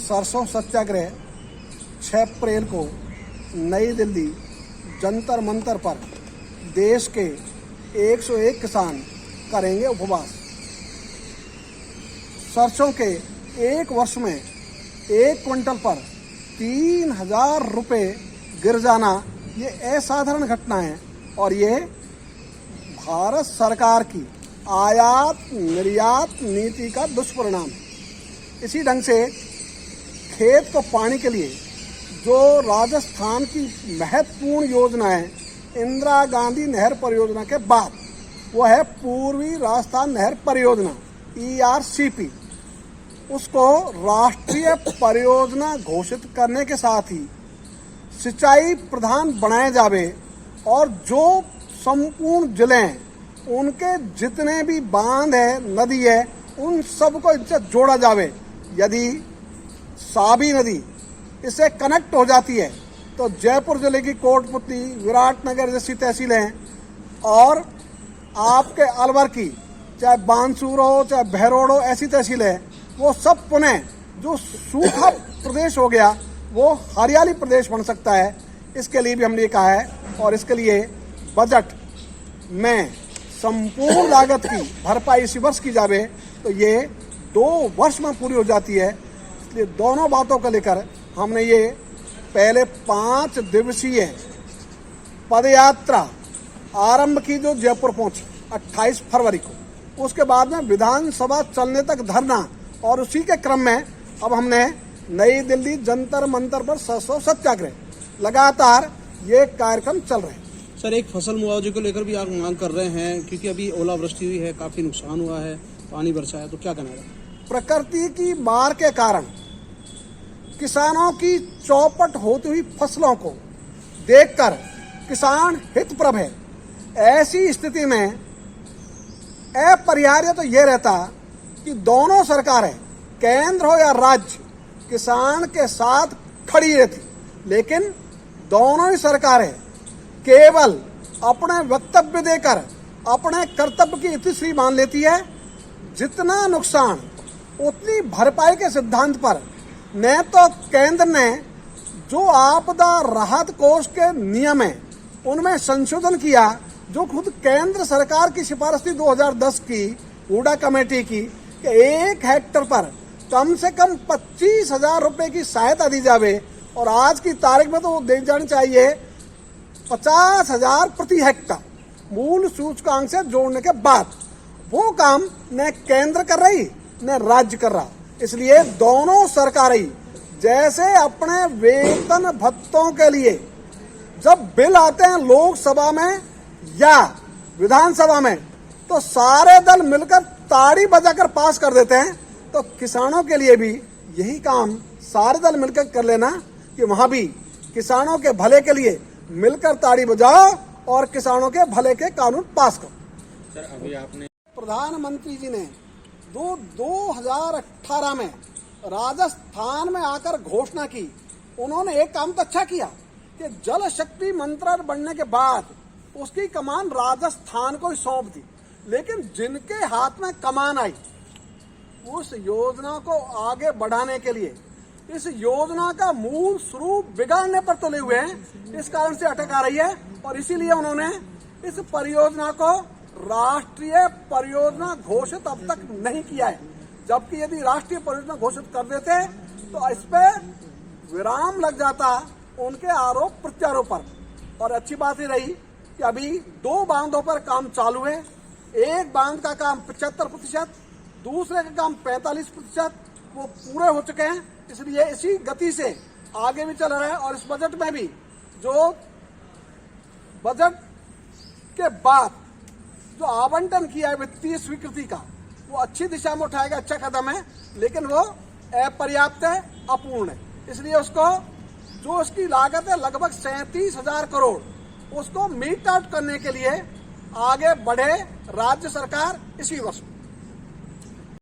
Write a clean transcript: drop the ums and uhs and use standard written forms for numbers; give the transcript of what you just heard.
सरसों सत्याग्रह 6 अप्रैल को नई दिल्ली जंतर मंतर पर देश के 101 किसान करेंगे उपवास। सरसों के एक वर्ष में 1 क्विंटल पर 3000 रुपये गिर जाना ये असाधारण घटना है और ये भारत सरकार की आयात निर्यात नीति का दुष्परिणाम है। इसी ढंग से खेत को पानी के लिए जो राजस्थान की महत्वपूर्ण योजना है इंदिरा गांधी नहर परियोजना के बाद, वो है पूर्वी राजस्थान नहर परियोजना ERCP। उसको राष्ट्रीय परियोजना घोषित करने के साथ ही सिंचाई प्रधान बनाए जावे और जो संपूर्ण जिले हैं उनके जितने भी बांध है, नदी है, उन सबको इनसे जोड़ा जावे। यदि साबी नदी इससे कनेक्ट हो जाती है तो जयपुर जिले की कोटपुतली, विराटनगर जैसी तहसीलें और आपके अलवर की चाहे बानसूर हो चाहे बहरोड हो, ऐसी तहसीलें, वो सब पुनः जो सूखा प्रदेश हो गया वो हरियाली प्रदेश बन सकता है। इसके लिए भी हमने ये कहा है और इसके लिए बजट में संपूर्ण लागत की भरपाई इसी वर्ष की जावे तो ये 2 वर्ष में पूरी हो जाती है। इसलिए दोनों बातों को लेकर हमने ये पहले 5 दिवसीय पदयात्रा आरंभ की जो जयपुर पहुंची 28 फरवरी को। उसके बाद में विधानसभा चलने तक धरना और उसी के क्रम में अब हमने नई दिल्ली जंतर मंतर पर सरसों सत्याग्रह लगातार ये कार्यक्रम चल रहे हैं। सर, एक फसल मुआवजे को लेकर भी आप मांग कर रहे हैं क्योंकि अभी ओलावृष्टि हुई है, काफी नुकसान हुआ है, पानी बरसा है, तो क्या कहना है? प्रकृति की मार के कारण किसानों की चौपट होती हुई फसलों को देखकर किसान हितप्रभ है। ऐसी स्थिति में अपरिहार्य तो ये रहता कि दोनों सरकारें, केंद्र हो या राज्य, किसान के साथ खड़ी रहती, लेकिन दोनों ही सरकारें केवल अपने वक्तव्य देकर अपने कर्तव्य की इतिश्री मान लेती है। जितना नुकसान उतनी भरपाई के सिद्धांत पर न तो केंद्र ने जो आपदा राहत कोष के नियम है उनमें संशोधन किया, जो खुद केंद्र सरकार की सिफारिश थी 2010 की हुडा कमेटी की कि 1 हेक्टर पर कम से कम 25,000 रुपए की सहायता दी जावे और आज की तारीख में तो वो दी जानी चाहिए 50,000 प्रति हेक्टर मूल सूचकांक से जोड़ने के बाद। वो काम न केंद्र कर रही न राज्य कर रहा। इसलिए दोनों सरकारें जैसे अपने वेतन भत्तों के लिए जब बिल आते हैं लोकसभा में या विधानसभा में तो सारे दल मिलकर ताड़ी बजाकर पास कर देते हैं, तो किसानों के लिए भी यही काम सारे दल मिलकर कर लेना कि वहां भी किसानों के भले के लिए मिलकर ताड़ी बजाओ और किसानों के भले के कानून पास करो। सर, अभी आपने प्रधानमंत्री जी ने 2018 में राजस्थान में आकर घोषणा की। उन्होंने एक काम तो अच्छा किया कि जल शक्ति मंत्रालय बनने के बाद उसकी कमान राजस्थान को ही सौंप दी, लेकिन जिनके हाथ में कमान आई उस योजना को आगे बढ़ाने के लिए इस योजना का मूल स्वरूप बिगाड़ने पर तुले हुए हैं। इस कारण से अटक आ रही है और इसीलिए उन्होंने इस परियोजना को राष्ट्रीय परियोजना घोषित अब तक नहीं किया है। जबकि यदि राष्ट्रीय परियोजना घोषित कर देते तो इस पे विराम लग जाता उनके आरोप प्रत्यारोप पर। और अच्छी बात ही रही कि अभी 2 बांधों पर काम चालू है। एक बांध का काम 75%, दूसरे का काम 45%, वो पूरे हो चुके हैं। इसलिए इसी गति से आगे भी चल रहा है और इस बजट में भी जो बजट के बाद जो आवंटन किया है वित्तीय स्वीकृति का, वो अच्छी दिशा में उठाएगा, अच्छा कदम है, लेकिन वो अपर्याप्त है, अपूर्ण है। इसलिए उसको जो उसकी लागत है लगभग 37,000 करोड़, उसको मीट आउट करने के लिए आगे बढ़े राज्य सरकार इसी वर्ष।